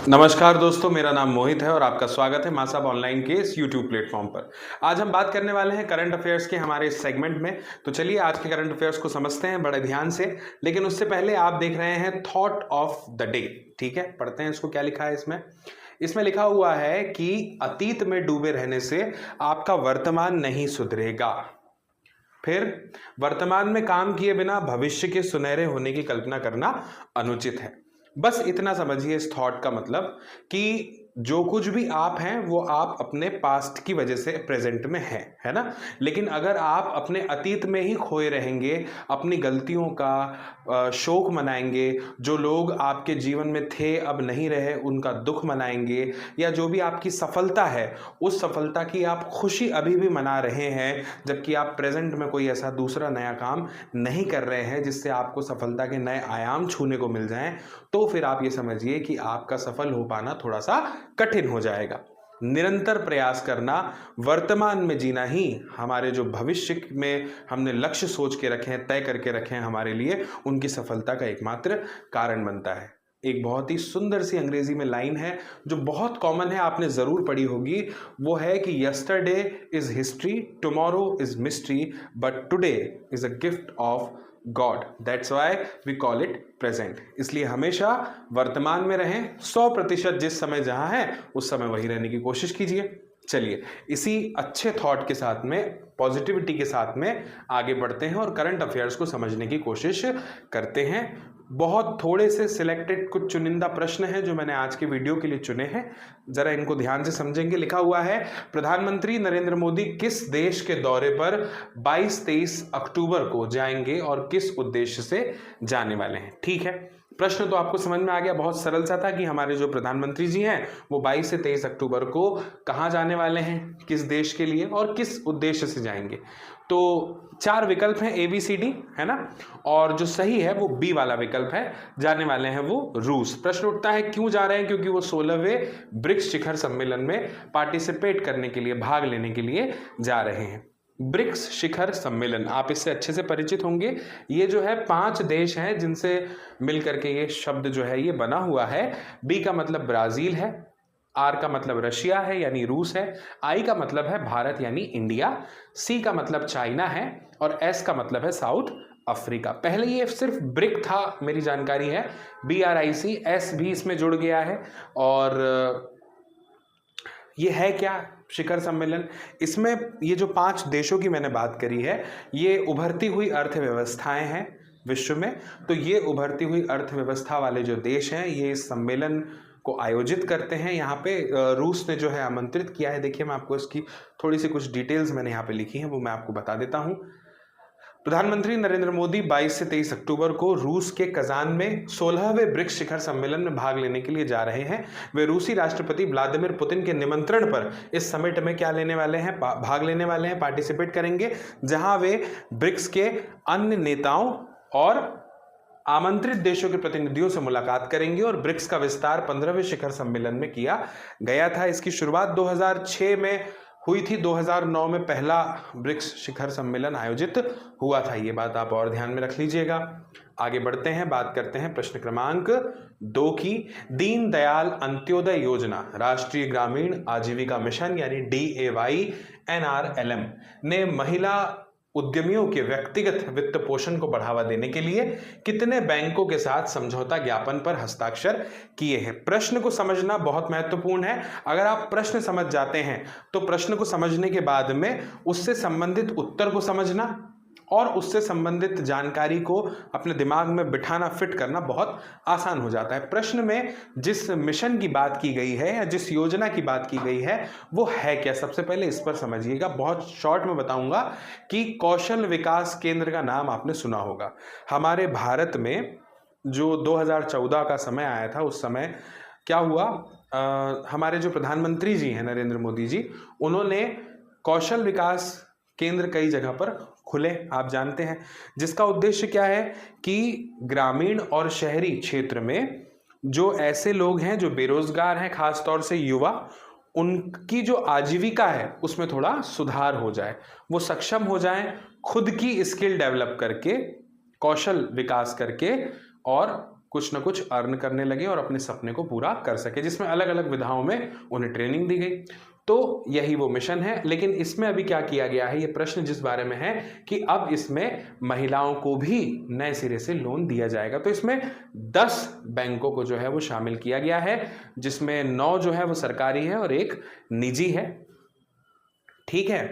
नमस्कार दोस्तों, मेरा नाम मोहित है और आपका स्वागत है मां साहब ऑनलाइन के इस यूट्यूब प्लेटफॉर्म पर। आज हम बात करने वाले हैं करंट अफेयर्स के हमारे इस सेगमेंट में। तो चलिए आज के करंट अफेयर्स को समझते हैं बड़े ध्यान से। लेकिन उससे पहले आप देख रहे हैं थॉट ऑफ द डे, ठीक है? पढ़ते हैं इसको, क्या लिखा है इसमें। इसमें लिखा हुआ है कि अतीत में डूबे रहने से आपका वर्तमान नहीं सुधरेगा। फिर वर्तमान में काम किए बिना भविष्य के सुनहरे होने की कल्पना करना अनुचित है। बस इतना समझिए इस थॉट का मतलब कि जो कुछ भी आप हैं वो आप अपने पास्ट की वजह से प्रेजेंट में है ना। लेकिन अगर आप अपने अतीत में ही खोए रहेंगे, अपनी गलतियों का शोक मनाएंगे, जो लोग आपके जीवन में थे अब नहीं रहे उनका दुख मनाएंगे, या जो भी आपकी सफलता है उस सफलता की आप खुशी अभी भी मना रहे हैं, जबकि आप प्रेजेंट में कोई ऐसा दूसरा नया काम नहीं कर रहे हैं जिससे आपको सफलता के नए आयाम छूने को मिल जाएं, तो फिर आप ये समझिए कि आपका सफल हो पाना थोड़ा सा कठिन हो जाएगा। निरंतर प्रयास करना, वर्तमान में जीना ही हमारे जो भविष्य में हमने लक्ष्य सोच के रखे हैं, तय करके रखे हैं हमारे लिए, उनकी सफलता का एकमात्र कारण बनता है। एक बहुत ही सुंदर सी अंग्रेजी में लाइन है जो बहुत कॉमन है, आपने जरूर पढ़ी होगी। वो है कि yesterday is history, tomorrow is mystery, but today is a gift of God, that's why we call it present. इसलिए हमेशा वर्तमान में रहें, 100% जिस समय जहां है उस समय वही रहने की कोशिश कीजिए। चलिए इसी अच्छे थॉट के साथ में, पॉजिटिविटी के साथ में आगे बढ़ते हैं और करंट अफेयर्स को समझने की कोशिश करते हैं। बहुत थोड़े से सिलेक्टेड कुछ चुनिंदा प्रश्न हैं जो मैंने आज के वीडियो के लिए चुने हैं, जरा इनको ध्यान से समझेंगे। लिखा हुआ है, प्रधानमंत्री नरेंद्र मोदी किस देश के दौरे पर 22-23 अक्टूबर को जाएंगे और किस उद्देश्य से जाने वाले हैं? ठीक है, प्रश्न तो आपको समझ में आ गया। बहुत सरल सा था कि हमारे जो प्रधानमंत्री जी हैं वो 22 से 23 अक्टूबर को कहाँ जाने वाले हैं, किस देश के लिए और किस उद्देश्य से जाएंगे। तो 4 विकल्प हैं, ABCD, है ना। और जो सही है वो बी वाला विकल्प है, जाने वाले हैं वो रूस। प्रश्न उठता है क्यों जा रहे हैं? क्योंकि वो 16वें ब्रिक्स शिखर सम्मेलन में पार्टिसिपेट करने के लिए, भाग लेने के लिए जा रहे हैं। ब्रिक्स शिखर सम्मेलन, आप इससे अच्छे से परिचित होंगे। ये जो है 5 देश हैं जिनसे मिलकर के ये शब्द जो है ये बना हुआ है। बी का मतलब ब्राजील है, आर का मतलब रशिया है यानी रूस है, आई का मतलब है भारत यानी इंडिया, सी का मतलब चाइना है और एस का मतलब है साउथ अफ्रीका। पहले ये सिर्फ ब्रिक था, मेरी जानकारी है, BRIC, एस भी इसमें जुड़ गया है। और ये है क्या शिखर सम्मेलन? इसमें ये जो 5 देशों की मैंने बात करी है ये उभरती हुई अर्थव्यवस्थाएं हैं विश्व में। तो ये उभरती हुई अर्थव्यवस्था वाले जो देश हैं ये इस सम्मेलन को आयोजित करते हैं। यहाँ पे रूस ने जो है आमंत्रित किया है। देखिए मैं आपको इसकी थोड़ी सी कुछ डिटेल्स मैंने यहाँ पे लिखी हैं, वो मैं आपको बता देता हूँ। प्रधानमंत्री नरेंद्र मोदी 22 से 23 अक्टूबर को रूस के कजान में 16वें ब्रिक्स शिखर सम्मेलन में भाग लेने के लिए जा रहे हैं। वे रूसी राष्ट्रपति व्लादिमीर पुतिन के निमंत्रण पर इस समिट में क्या लेने वाले हैं, भाग लेने वाले हैं, पार्टिसिपेट करेंगे, जहां वे ब्रिक्स के अन्य नेताओं और आमंत्रित देशों के प्रतिनिधियों से मुलाकात करेंगे। और ब्रिक्स का विस्तार 15वें शिखर सम्मेलन में किया गया था। इसकी शुरुआत 2006 में हुई थी, 2009 में पहला ब्रिक्स शिखर सम्मेलन आयोजित हुआ था। ये बात आप और ध्यान में रख लीजिएगा। आगे बढ़ते हैं, बात करते हैं प्रश्न क्रमांक 2 की। दीनदयाल अंत्योदय योजना राष्ट्रीय ग्रामीण आजीविका मिशन यानी DAY-NRLM ने महिला उद्यमियों के व्यक्तिगत वित्त पोषण को बढ़ावा देने के लिए कितने बैंकों के साथ समझौता ज्ञापन पर हस्ताक्षर किए हैं? प्रश्न को समझना बहुत महत्वपूर्ण है। अगर आप प्रश्न समझ जाते हैं तो प्रश्न को समझने के बाद में उससे संबंधित उत्तर को समझना और उससे संबंधित जानकारी को अपने दिमाग में बिठाना, फिट करना बहुत आसान हो जाता है। प्रश्न में जिस मिशन की बात की गई है या जिस योजना की बात की गई है वो है क्या, सबसे पहले इस पर समझिएगा। बहुत शॉर्ट में बताऊंगा कि कौशल विकास केंद्र का नाम आपने सुना होगा। हमारे भारत में जो 2014 का समय आया था उस समय क्या हुआ, हमारे जो प्रधानमंत्री जी हैं नरेंद्र मोदी जी, उन्होंने कौशल विकास केंद्र कई जगह पर खुले, आप जानते हैं, जिसका उद्देश्य क्या है कि ग्रामीण और शहरी क्षेत्र में जो ऐसे लोग हैं जो बेरोजगार हैं, खासतौर से युवा, उनकी जो आजीविका है उसमें थोड़ा सुधार हो जाए, वो सक्षम हो जाएं, खुद की स्किल डेवलप करके, कौशल विकास करके और कुछ ना कुछ अर्न करने लगे और अपने सपने को पूरा कर सके, जिसमें अलग अलग विधाओं में उन्हें ट्रेनिंग दी गई। तो यही वो मिशन है। लेकिन इसमें अभी क्या किया गया है, ये प्रश्न जिस बारे में है कि अब इसमें महिलाओं को भी नए सिरे से लोन दिया जाएगा। तो इसमें 10 बैंकों को जो है वो शामिल किया गया है, जिसमें 9 जो है वो सरकारी है और 1 निजी है। ठीक है,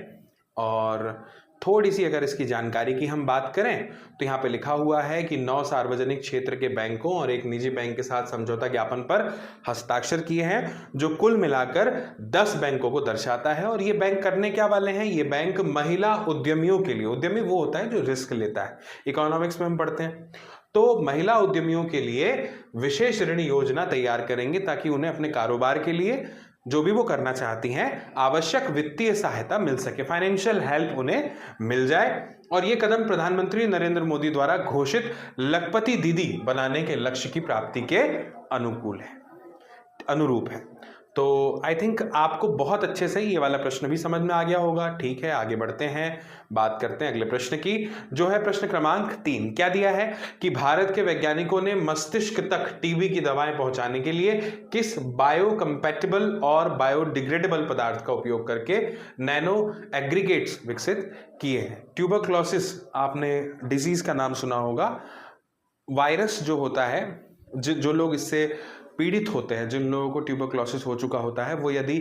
और थोड़ी सी अगर इसकी जानकारी की हम बात करें तो यहाँ पे लिखा हुआ है कि 9 सार्वजनिक क्षेत्र के बैंकों और 1 निजी बैंक के साथ समझौता ज्ञापन पर हस्ताक्षर किए हैं, जो कुल मिलाकर 10 बैंकों को दर्शाता है। और ये बैंक करने क्या वाले हैं, ये बैंक महिला उद्यमियों के लिए, उद्यमी वो होता है जो रिस्क लेता है, इकोनॉमिक्स में हम पढ़ते हैं, तो महिला उद्यमियों के लिए विशेष ऋण योजना तैयार करेंगे ताकि उन्हें अपने कारोबार के लिए जो भी वो करना चाहती हैं आवश्यक वित्तीय सहायता मिल सके, फाइनेंशियल हेल्प उन्हें मिल जाए। और ये कदम प्रधानमंत्री नरेंद्र मोदी द्वारा घोषित लखपति दीदी बनाने के लक्ष्य की प्राप्ति के अनुरूप है। तो आई थिंक आपको बहुत अच्छे से ये वाला प्रश्न भी समझ में आ गया होगा। ठीक है, आगे बढ़ते हैं, बात करते हैं अगले प्रश्न की, जो है प्रश्न क्रमांक 3। क्या दिया है कि भारत के वैज्ञानिकों ने मस्तिष्क तक टीबी की दवाएं पहुंचाने के लिए किस बायो कंपैटिबल और बायोडिग्रेडेबल पदार्थ का उपयोग करके नैनो एग्रीगेट्स विकसित किए हैं। ट्यूबरक्लोसिस, आपने डिजीज का नाम सुना होगा, वायरस जो होता है, जो लोग इससे पीड़ित होते हैं, जिन लोगों को ट्यूबरक्लोसिस हो चुका होता है, वो यदि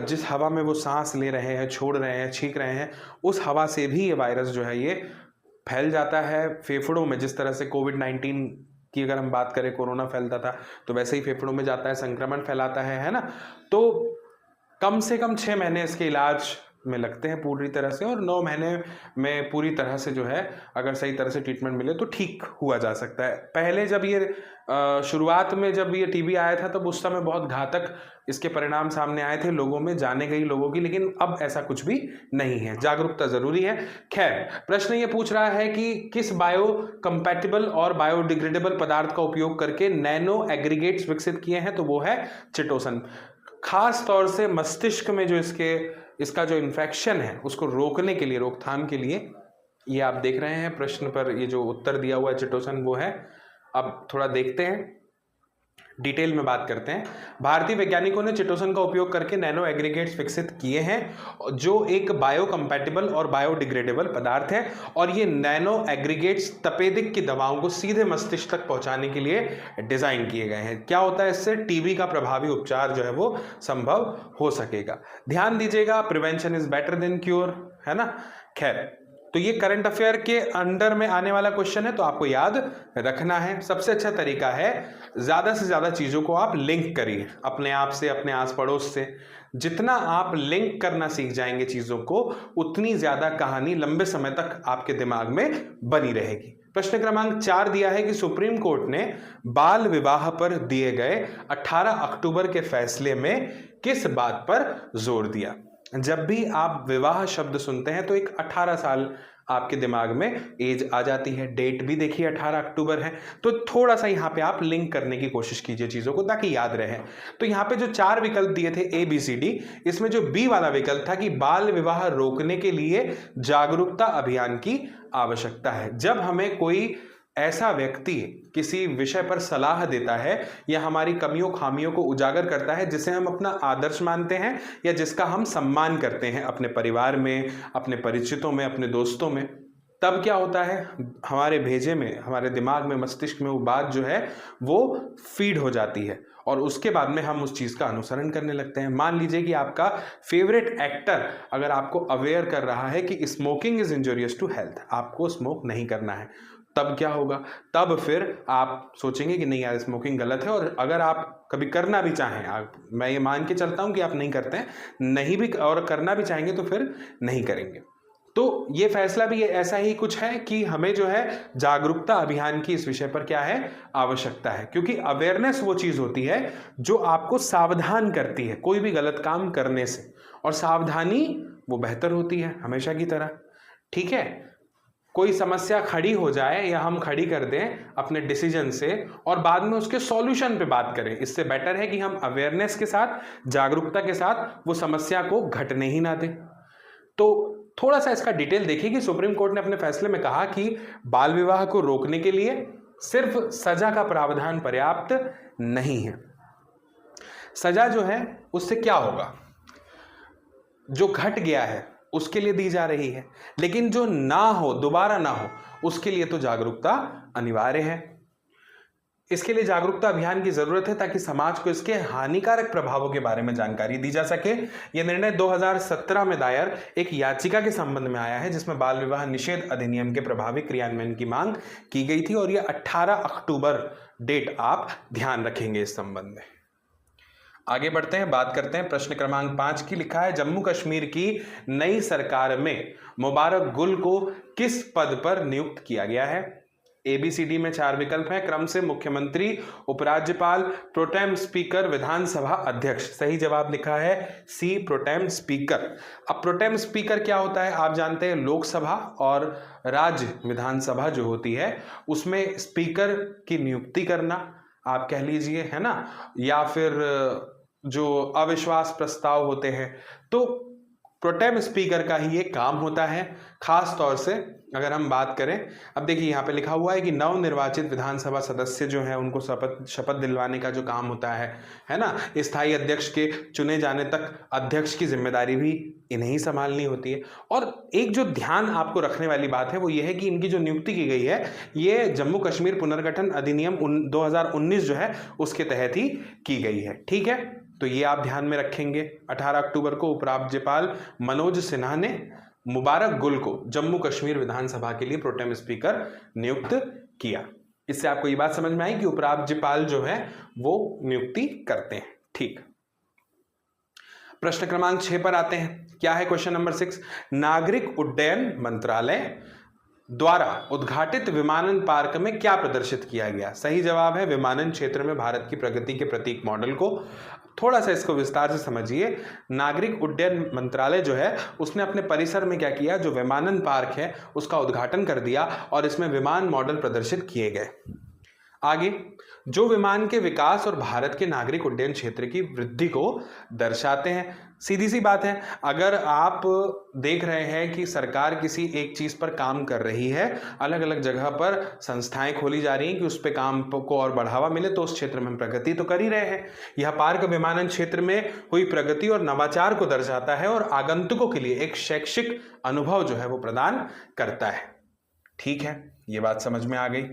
जिस हवा में वो सांस ले रहे हैं, छोड़ रहे हैं, छींक रहे हैं, उस हवा से भी ये वायरस जो है ये फैल जाता है फेफड़ों में। जिस तरह से कोविड-19 की अगर हम बात करें, कोरोना फैलता था, तो वैसे ही फेफड़ों में जाता है, संक्रमण फैलाता है ना। तो कम से कम 6 महीने इसके इलाज में लगते हैं पूरी तरह से, और 9 महीने में पूरी तरह से जो है अगर सही तरह से ट्रीटमेंट मिले तो ठीक हुआ जा सकता है। पहले जब ये शुरुआत में जब ये टीबी आया था तब उस समय बहुत घातक इसके परिणाम सामने आए थे लोगों में, जाने गई लोगों की, लेकिन अब ऐसा कुछ भी नहीं है, जागरूकता जरूरी है। खैर, प्रश्न ये पूछ रहा है कि किस बायो कंपैटिबल और बायोडिग्रेडेबल पदार्थ का उपयोग करके नैनो एग्रीगेट्स विकसित किए हैं, तो वो है चिटोसन। खास तौर से मस्तिष्क में जो इसका जो इन्फेक्शन है उसको रोकने के लिए, रोकथाम के लिए, ये आप देख रहे हैं प्रश्न पर ये जो उत्तर दिया हुआ है चिटोसन वो है। अब थोड़ा देखते हैं, डिटेल में बात करते हैं। भारतीय वैज्ञानिकों ने चिटोसन का उपयोग करके नैनो एग्रीगेट्स विकसित किए हैं, जो एक बायो कंपैटिबल और बायोडिग्रेडेबल पदार्थ है, और ये नैनो एग्रीगेट्स तपेदिक की दवाओं को सीधे मस्तिष्क तक पहुंचाने के लिए डिजाइन किए गए हैं। क्या होता है, इससे टीबी का प्रभावी उपचार जो है वो संभव हो सकेगा। ध्यान दीजिएगा, prevention is better than cure, है ना। खैर, तो ये करंट अफेयर के अंडर में आने वाला क्वेश्चन है, तो आपको याद रखना है। सबसे अच्छा तरीका है ज्यादा से ज्यादा चीजों को आप लिंक करिए अपने आप से, अपने आस पड़ोस से। जितना आप लिंक करना सीख जाएंगे चीजों को, उतनी ज्यादा कहानी लंबे समय तक आपके दिमाग में बनी रहेगी। प्रश्न क्रमांक 4 दिया है कि सुप्रीम कोर्ट ने बाल विवाह पर दिए गए 18 अक्टूबर के फैसले में किस बात पर जोर दिया। जब भी आप विवाह शब्द सुनते हैं तो एक 18 साल आपके दिमाग में एज आ जाती है। डेट भी देखिए 18 अक्टूबर है, तो थोड़ा सा यहाँ पे आप लिंक करने की कोशिश कीजिए चीजों को ताकि याद रहे। तो यहाँ पे जो 4 विकल्प दिए थे ABCD, इसमें जो B वाला विकल्प था कि बाल विवाह रोकने के लिए जागरूकता अभियान की आवश्यकता है। जब हमें कोई ऐसा व्यक्ति किसी विषय पर सलाह देता है या हमारी कमियों खामियों को उजागर करता है जिसे हम अपना आदर्श मानते हैं या जिसका हम सम्मान करते हैं अपने परिवार में, अपने परिचितों में, अपने दोस्तों में, तब क्या होता है, हमारे भेजे में, हमारे दिमाग में, मस्तिष्क में वो बात जो है वो फीड हो जाती है और उसके बाद में हम उस चीज़ का अनुसरण करने लगते हैं। मान लीजिए कि आपका फेवरेट एक्टर अगर आपको अवेयर कर रहा है कि smoking is injurious to health, आपको स्मोक नहीं करना है, तब क्या होगा, तब फिर आप सोचेंगे कि नहीं यार स्मोकिंग गलत है। और अगर आप कभी करना भी चाहें, मैं ये मान के चलता हूं कि आप नहीं करते हैं, नहीं भी और करना भी चाहेंगे तो फिर नहीं करेंगे। तो ये फैसला भी ऐसा ही कुछ है कि हमें जो है जागरूकता अभियान की इस विषय पर क्या है, आवश्यकता है, क्योंकि अवेयरनेस वो चीज होती है जो आपको सावधान करती है कोई भी गलत काम करने से, और सावधानी वो बेहतर होती है हमेशा की तरह। ठीक है, कोई समस्या खड़ी हो जाए या हम खड़ी कर दें अपने डिसीजन से और बाद में उसके सॉल्यूशन पे बात करें, इससे बेटर है कि हम अवेयरनेस के साथ, जागरूकता के साथ वो समस्या को घटने ही ना दें। तो थोड़ा सा इसका डिटेल देखिए कि सुप्रीम कोर्ट ने अपने फैसले में कहा कि बाल विवाह को रोकने के लिए सिर्फ सजा का प्रावधान पर्याप्त नहीं है। सजा जो है उससे क्या होगा, जो घट गया है उसके लिए दी जा रही है, लेकिन जो ना हो, दोबारा ना हो, उसके लिए तो जागरूकता अनिवार्य है। इसके लिए जागरूकता अभियान की जरूरत है ताकि समाज को इसके हानिकारक प्रभावों के बारे में जानकारी दी जा सके। यह निर्णय 2017 में दायर एक याचिका के संबंध में आया है जिसमें बाल विवाह निषेध अधिनियम के प्रभावी क्रियान्वयन की मांग की गई थी और यह 18 अक्टूबर डेट आप ध्यान रखेंगे इस संबंध में। आगे बढ़ते हैं, बात करते हैं प्रश्न क्रमांक 5 की। लिखा है जम्मू कश्मीर की नई सरकार में मुबारक गुल को किस पद पर नियुक्त किया गया है। ABCD में 4 विकल्प हैं, क्रम से मुख्यमंत्री, उपराज्यपाल, प्रोटेम स्पीकर, विधानसभा अध्यक्ष। सही जवाब लिखा है C, प्रोटेम स्पीकर। अब प्रोटेम स्पीकर क्या होता है आप जानते हैं, लोकसभा और राज्य विधानसभा जो होती है उसमें स्पीकर की नियुक्ति करना आप कह लीजिए, है ना, या फिर जो अविश्वास प्रस्ताव होते हैं तो प्रोटेम स्पीकर का ही ये काम होता है। खास तौर से अगर हम बात करें, अब देखिए यहाँ पे लिखा हुआ है कि नवनिर्वाचित विधानसभा सदस्य जो है उनको शपथ दिलवाने का जो काम होता है ना, स्थायी अध्यक्ष के चुने जाने तक अध्यक्ष की जिम्मेदारी भी इन्हें ही संभालनी होती है। और एक जो ध्यान आपको रखने वाली बात है वो ये है कि इनकी जो नियुक्ति की गई है ये जम्मू कश्मीर पुनर्गठन अधिनियम 2019 जो है उसके तहत ही की गई है। ठीक है, तो ये आप ध्यान में रखेंगे। 18 अक्टूबर को उपराज्यपाल मनोज सिन्हा ने मुबारक गुल को जम्मू कश्मीर विधानसभा के लिए प्रोटेम स्पीकर नियुक्त किया। इससे आपको ये बात समझ में आई कि उपराज्यपाल जो है वो नियुक्ति करते हैं। ठीक, प्रश्न क्रमांक 6 पर आते हैं। क्या है क्वेश्चन नंबर 6, नागरिक उड्डयन मंत्रालय द्वारा उद्घाटित विमानन पार्क में क्या प्रदर्शित किया गया। सही जवाब है विमानन क्षेत्र में भारत की प्रगति के प्रतीक मॉडल को। थोड़ा सा इसको विस्तार से समझिए। नागरिक उड्डयन मंत्रालय जो है उसने अपने परिसर में क्या किया, जो विमानन पार्क है उसका उद्घाटन कर दिया और इसमें विमान मॉडल प्रदर्शित किए गए। आगे, जो विमान के विकास और भारत के नागरिक उड्डयन क्षेत्र की वृद्धि को दर्शाते हैं। सीधी सी बात है, अगर आप देख रहे हैं कि सरकार किसी एक चीज पर काम कर रही है, अलग अलग जगह पर संस्थाएं खोली जा रही हैं कि उस पे काम को और बढ़ावा मिले, तो उस क्षेत्र में हम प्रगति तो कर ही रहे हैं। यह पार्क विमानन क्षेत्र में हुई प्रगति और नवाचार को दर्शाता है और आगंतुकों के लिए एक शैक्षिक अनुभव जो है वो प्रदान करता है। ठीक है, ये बात समझ में आ गई।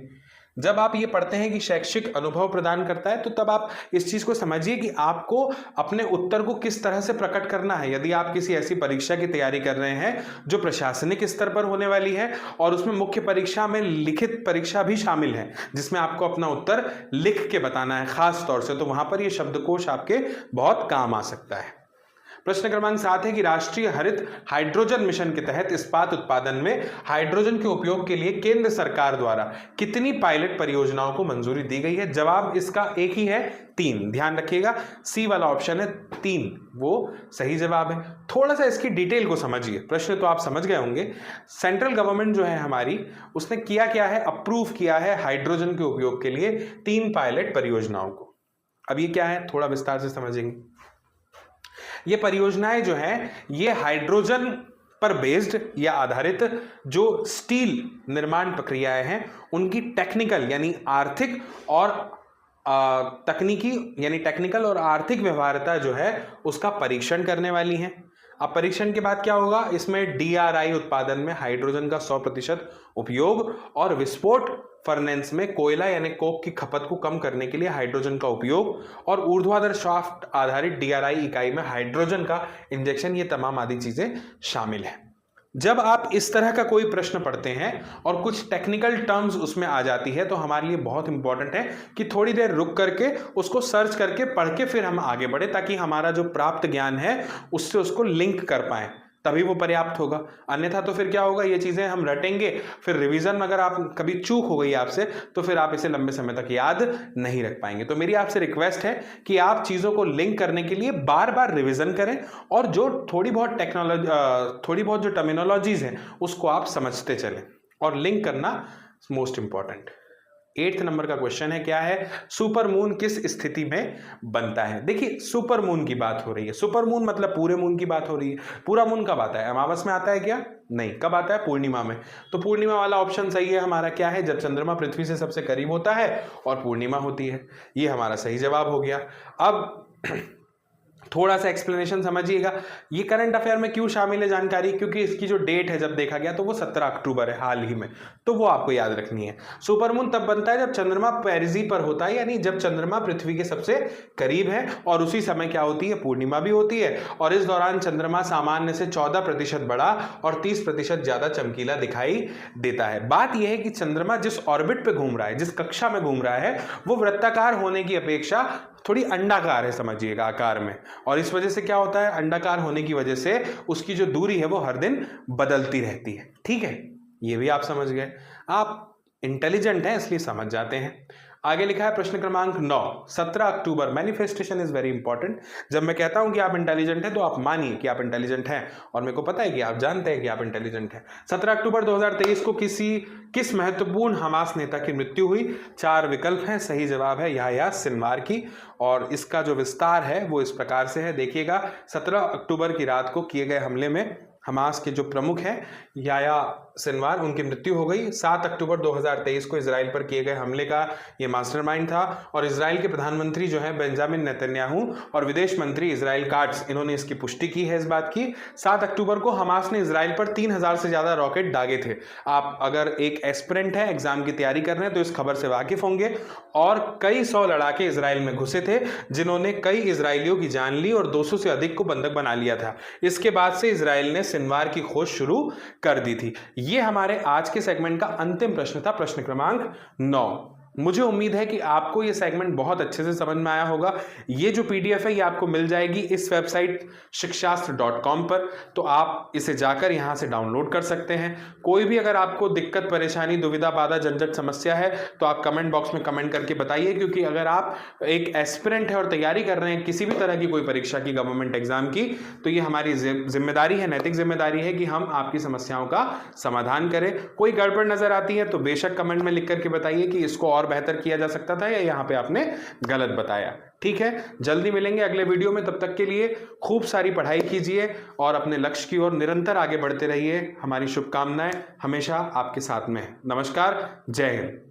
जब आप ये पढ़ते हैं कि शैक्षिक अनुभव प्रदान करता है तो तब आप इस चीज को समझिए कि आपको अपने उत्तर को किस तरह से प्रकट करना है। यदि आप किसी ऐसी परीक्षा की तैयारी कर रहे हैं जो प्रशासनिक स्तर पर होने वाली है और उसमें मुख्य परीक्षा में लिखित परीक्षा भी शामिल है जिसमें आपको अपना उत्तर लिख के बताना है खास तौर से, तो वहां पर यह शब्दकोश आपके बहुत काम आ सकता है। प्रश्न क्रमांक 7 है कि राष्ट्रीय हरित हाइड्रोजन मिशन के तहत इस्पात उत्पादन में हाइड्रोजन के उपयोग के लिए केंद्र सरकार द्वारा कितनी पायलट परियोजनाओं को मंजूरी दी गई है। जवाब इसका एक ही है, 3। ध्यान रखिएगा, सी वाला ऑप्शन है 3, वो सही जवाब है। थोड़ा सा इसकी डिटेल को समझिए, प्रश्न तो आप समझ गए होंगे। सेंट्रल गवर्नमेंट जो है हमारी, उसने किया क्या है, अप्रूव किया है हाइड्रोजन के उपयोग के लिए 3 पायलट परियोजनाओं को। अब ये क्या है, थोड़ा विस्तार से समझेंगे। ये परियोजनाएं जो हैं ये हाइड्रोजन पर बेस्ड या आधारित जो स्टील निर्माण प्रक्रियाएं हैं उनकी टेक्निकल यानी आर्थिक और तकनीकी यानी टेक्निकल और आर्थिक व्यवहार्यता जो है उसका परीक्षण करने वाली हैं। अब परीक्षण के बाद क्या होगा, इसमें DRI उत्पादन में हाइड्रोजन का 100% उपयोग और विस्फोट फर्नेंस में कोयला यानी कोक की खपत को कम करने के लिए हाइड्रोजन का उपयोग और ऊर्ध्वाधर शाफ्ट आधारित DRI इकाई में हाइड्रोजन का इंजेक्शन, ये तमाम आदि चीजें शामिल हैं। जब आप इस तरह का कोई प्रश्न पढ़ते हैं और कुछ टेक्निकल टर्म्स उसमें आ जाती है तो हमारे लिए बहुत इंपॉर्टेंट है कि थोड़ी देर रुक करके उसको सर्च करके पढ़ के फिर हम आगे बढ़े, ताकि हमारा जो प्राप्त ज्ञान है उससे उसको लिंक कर पाएं, तभी वो पर्याप्त होगा। अन्यथा तो फिर क्या होगा, ये चीजें हम रटेंगे, फिर रिवीजन में अगर आप कभी चूक हो गई आपसे तो फिर आप इसे लंबे समय तक याद नहीं रख पाएंगे। तो मेरी आपसे रिक्वेस्ट है कि आप चीजों को लिंक करने के लिए बार बार रिवीजन करें और जो थोड़ी बहुत जो टर्मिनोलॉजीज हैं उसको आप समझते चलें, और लिंक करना मोस्ट इंपॉर्टेंट। 8th नंबर का क्वेश्चन है, क्या है? सुपर मून किस स्थिति में बनता है? देखिए सुपर मून की बात हो रही है, सुपर मून मतलब पूरे मून की बात हो रही है। पूरा मून कब आता है? अमावस में आता है क्या? नहीं। कब आता है? पूर्णिमा में। तो पूर्णिमा वाला ऑप्शन सही है हमारा। क्या है? जब चंद्रमा पृथ्वी से सबसे करीब होता है और पूर्णिमा होती है। ये हमारा सही जवाब हो गया। अब थोड़ा सा एक्सप्लेनेशन समझिएगा, ये करंट अफेयर में क्यों शामिल है जानकारी, क्योंकि इसकी जो डेट है जब देखा गया तो वो 17 अक्टूबर है हाल ही में, तो वो आपको याद रखनी है। सुपरमून तब बनता है जब चंद्रमा पेरिजी पर होता है, यानी जब चंद्रमा पृथ्वी के सबसे करीब है, और उसी समय क्या होती है? पूर्णिमा भी होती है, और इस दौरान चंद्रमा सामान्य से 14% बड़ा और 30% ज्यादा चमकीला दिखाई देता है। बात यह है कि चंद्रमा जिस ऑर्बिट पे घूम रहा है, जिस कक्षा में घूम रहा है, वो वृत्ताकार होने की अपेक्षा थोड़ी अंडाकार है, समझिएगा, आकार में। और इस वजह से क्या होता है? अंडाकार होने की वजह से उसकी जो दूरी है वो हर दिन बदलती रहती है। ठीक है, ये भी आप समझ गए। आप इंटेलिजेंट हैं इसलिए समझ जाते हैं। आगे लिखा है प्रश्न क्रमांक 9, 17 अक्टूबर। Manifestation is very important. जब मैं कहता हूं कि आप इंटेलिजेंट हैं तो आप मानिए कि आप इंटेलिजेंट हैं, और मेरे को पता है कि आप जानते हैं कि आप इंटेलिजेंट हैं। 17 अक्टूबर 2023 को किस महत्वपूर्ण हमास नेता की मृत्यु हुई? 4 विकल्प हैं। सही जवाब है याह्या सिनवार की, और इसका जो विस्तार है वो इस प्रकार से है, देखिएगा। 17 अक्टूबर की रात को किए गए हमले में हमास के जो प्रमुख हैं याह्या सिनवार, उनकी मृत्यु हो गई। 7 अक्टूबर 2023 को इजराइल पर किए गए हमले का ये मास्टरमाइंड था, और इजराइल के प्रधानमंत्री जो है बेंजामिन नेतन्याहू और विदेश मंत्री इजराइल काट्स, इन्होंने इसकी पुष्टि की है इस बात की। 7 अक्टूबर को हमास ने इजराइल पर 3000 से ज्यादा रॉकेट दागे थे। आप अगर एक एस्पिरेंट है, एग्जाम की तैयारी कर रहे हैं, तो इस खबर से वाकिफ होंगे। और कई 100 लड़ाके इजराइल में घुसे थे, जिन्होंने कई इजरायलियों की जान ली और 200 से अधिक को बंधक बना लिया था। इसके बाद से इजराइल ने सिनवार की खोज शुरू कर दी थी। ये हमारे आज के सेगमेंट का अंतिम प्रश्न था, प्रश्न क्रमांक 9। मुझे उम्मीद है कि आपको यह सेगमेंट बहुत अच्छे से समझ में आया होगा। ये जो पीडीएफ है ये आपको मिल जाएगी इस वेबसाइट शिक्षास्त्र.com पर, तो आप इसे जाकर यहां से डाउनलोड कर सकते हैं। कोई भी अगर आपको दिक्कत, परेशानी, दुविधा, बाधा, झंझट, समस्या है तो आप कमेंट बॉक्स में कमेंट करके बताइए, क्योंकि अगर आप एक एस्पिरेंट है और तैयारी कर रहे हैं किसी भी तरह की कोई परीक्षा की, गवर्नमेंट एग्जाम की, तो ये हमारी जिम्मेदारी है, नैतिक जिम्मेदारी है कि हम आपकी समस्याओं का समाधान करें। कोई गड़बड़ नजर आती है तो बेशक कमेंट में लिख करके बताइए कि इसको और बेहतर किया जा सकता था या यहाँ पे आपने गलत बताया। ठीक है, जल्दी मिलेंगे अगले वीडियो में। तब तक के लिए खूब सारी पढ़ाई कीजिए और अपने लक्ष्य की ओर निरंतर आगे बढ़ते रहिए। हमारी शुभकामनाएं हमेशा आपके साथ में है। नमस्कार, जय हिंद।